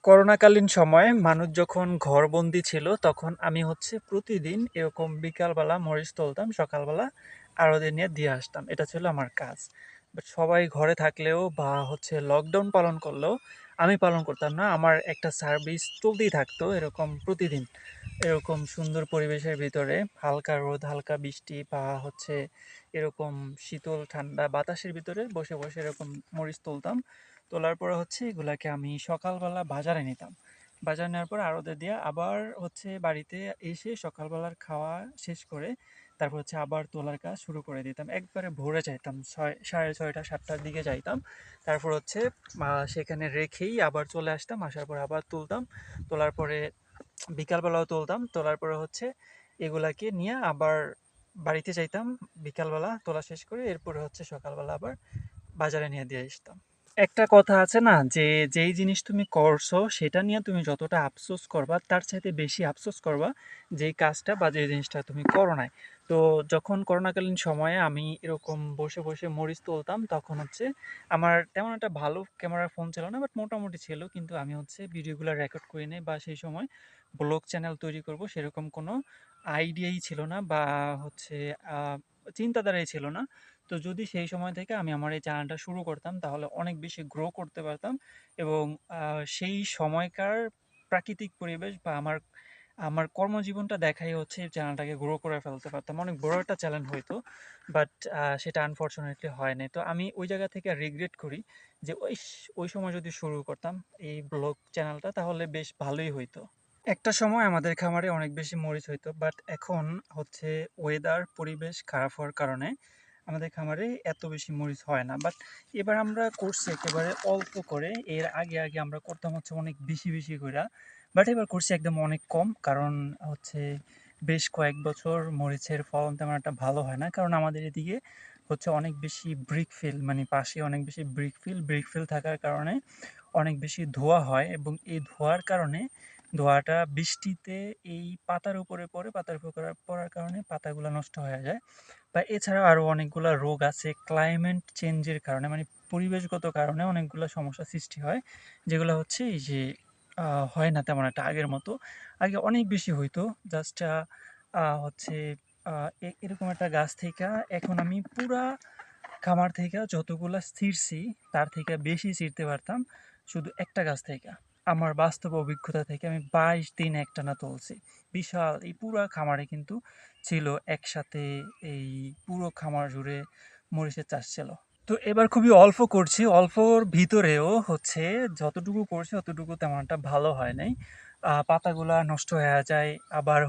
করোনাকালীন সময়ে মানুষ যখন ঘরবন্দি ছিল তখন আমি প্রতিদিন এরকম বিকালবেলা মরিচ তুলতাম, সকালবেলা আড়তে নিয়ে দিয়ে আসতাম। এটা ছিল আমার কাজ। বাট সবাই ঘরে থাকলেও বা লকডাউন পালন করলেও আমি পালন করতাম না। আমার একটা সার্ভিস চলতেই থাকতো এরকম প্রতিদিন। এরকম সুন্দর পরিবেশের ভিতরে হালকা রোদ, হালকা বৃষ্টি বা এরকম শীতল ঠান্ডা বাতাসের ভিতরে বসে বসে এরকম মরিচ তুলতাম। তোলার পরে এগুলাকে আমি সকালবেলা বাজারে নিতাম। বাজারে নেওয়ার পর আড়তে দিয়ে আবার বাড়িতে এসে সকালবেলার খাওয়া শেষ করে তারপর আবার তোলার কাজ শুরু করে দিতাম। একবারে ভোরে যাইতাম, 6:30 7টার দিকে যাইতাম। তারপর সেখানে রেখেই আবার চলে আসতাম, আসার পর আবার তুলতাম। তোলার পরে বিকালবেলাও তুলতাম। তোলার পরে এগুলাকে নিয়ে আবার বাড়িতে যাইতাম বিকালবেলা তোলা শেষ করে। এরপরে সকালবেলা আবার বাজারে নিয়ে দিয়ে আসতাম। একটা কথা আছে না যে, যেই জিনিস তুমি করছো সেটা নিয়ে তুমি যতটা আফসোস করবা তার চাইতে বেশি আফসোস করবা যেই কাজটা বা যে জিনিসটা তুমি করো নাই। তো যখন করোনাকালীন সময়ে আমি এরকম বসে বসে মরিচ তুলতাম তখন আমার তেমন একটা ভালো ক্যামেরার ফোন ছিল না, বাট মোটামুটি ছিল। কিন্তু আমি ভিডিওগুলো রেকর্ড করি নাই বা সেই সময় ব্লগ চ্যানেল তৈরি করব সেরকম কোনো আইডিয়াই ছিল না বা চিন্তাধারাই ছিল না। তো যদি সেই সময় থেকে আমি আমার এই চ্যানেলটা শুরু করতাম তাহলে অনেক বেশি গ্রো করতে পারতাম। এবং সেই সময়কার প্রাকৃতিক পরিবেশ বা আমার আমার কর্মজীবনটা দেখাই এই চ্যানেলটাকে গ্রো করে ফেলতে পারতাম। অনেক বড় একটা চ্যানেল হইতো, বাট সেটা আনফরচুনেটলি হয় নাই। তো আমি ওই জায়গা থেকে রিগ্রেট করি যে ওই সময় যদি শুরু করতাম এই ব্লগ চ্যানেলটা তাহলে বেশ ভালোই হইতো। একটা সময় আমাদের খামারে অনেক বেশি মরিচ হইতো, বাট এখন ওয়েদার পরিবেশ খারাপ হওয়ার কারণে আমাদের খামারে এত বেশি মরিচ হয় না। বাট এবার আমরা করছি একেবারে অল্প করে। এর আগে আগে আমরা করতাম অনেক বেশি বেশি করে, বাট এবার করছি একদম অনেক কম। কারণ হচ্ছে বেশ কয়েক বছর মরিচের ফলন তেমন একটা ভালো হয় না, কারণ আমাদের এদিকে অনেক বেশি ব্রিক ফিল, মানে পাশে অনেক বেশি ব্রিক ফিল থাকার কারণে অনেক বেশি ধোঁয়া হয়। এবং এই ধোঁয়ার কারণে ধোঁয়াটা বৃষ্টিতে এই পাতার উপরে পড়ে, পাতার উপরে পড়ার কারণে পাতাগুলো নষ্ট হয়ে যায়। বা এছাড়াও আরও অনেকগুলা রোগ আছে ক্লাইমেট চেঞ্জের কারণে, মানে পরিবেশগত কারণে অনেকগুলো সমস্যা সৃষ্টি হয়, যেগুলো এই যে হয় না তেমন একটা আগের মতো। আগে অনেক বেশি হইতো। জাস্ট হচ্ছে এরকম একটা গাছ থেকে এখন আমি পুরা খামার থেকে যতগুলা ছিঁড়ছি তার থেকে বেশি ছিঁড়তে পারতাম শুধু একটা গাছ থেকে। আমার বাস্তব অভিজ্ঞতা থেকে আমি 22 দিন একটানা তুলছি। বিশাল এই পুরা খামারে কিন্তু ছিল একসাথে, এই পুরো খামার জুড়ে মরিচের চাষ ছিল। তো এবার খুবই অল্প করছি, অল্পর ভিতরেও যতটুকু করছি অতটুকু তেমন একটা ভালো হয় নাই। পাতাগুলা নষ্ট হয়ে যায়। আবার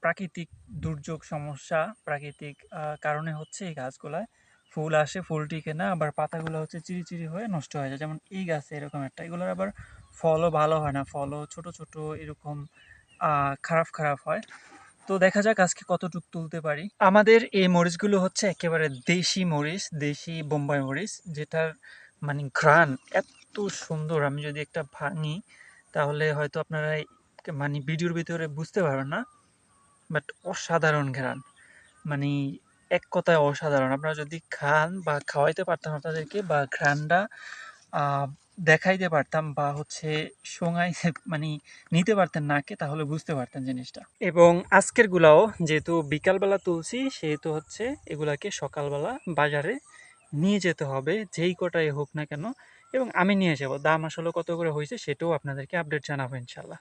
প্রাকৃতিক দুর্যোগ সমস্যা, প্রাকৃতিক কারণে এই গাছগুলায় ফুল আসে, ফুল টিকে না, আবার পাতাগুলো চিরি হয়ে নষ্ট হয়ে যায়। যেমন এই গাছে এরকম একটা, এগুলোর আবার ফলও ভালো হয় না, ফলও ছোট ছোট এরকম খারাপ খারাপ হয়। তো দেখা যাক আজকে কতটুক তুলতে পারি। আমাদের এই মরিচগুলো একেবারে দেশি মরিচ, দেশি বোম্বাই মরিচ, যেটার মানে ঘ্রাণ এত সুন্দর। আমি যদি একটা ভাঙি তাহলে হয়তো আপনারা মানে ভিডিওর ভিতরে বুঝতে পারবেন না, বাট অসাধারণ ঘ্রাণ। মানে এক কথায় অসাধারণ। আপনারা যদি খান বা খাওয়াইতে পারতাম আপনাদেরকে, বা ঘ্রাণটা আহ দেখাইতে পারতাম, বা শোঙাই মানে নিতে পারতেন নাকে, তাহলে বুঝতে পারতেন জিনিসটা। এবং আজকের গুলাও যেহেতু বিকালবেলা তুলছি সেহেতু এগুলাকে সকালবেলা বাজারে নিয়ে যেতে হবে, যেই কটাই হোক না কেন। এবং আমি নিয়ে যাব, দাম আসলে কত করে হয়েছে সেটাও আপনাদেরকে আপডেট জানাবো ইনশাল্লাহ।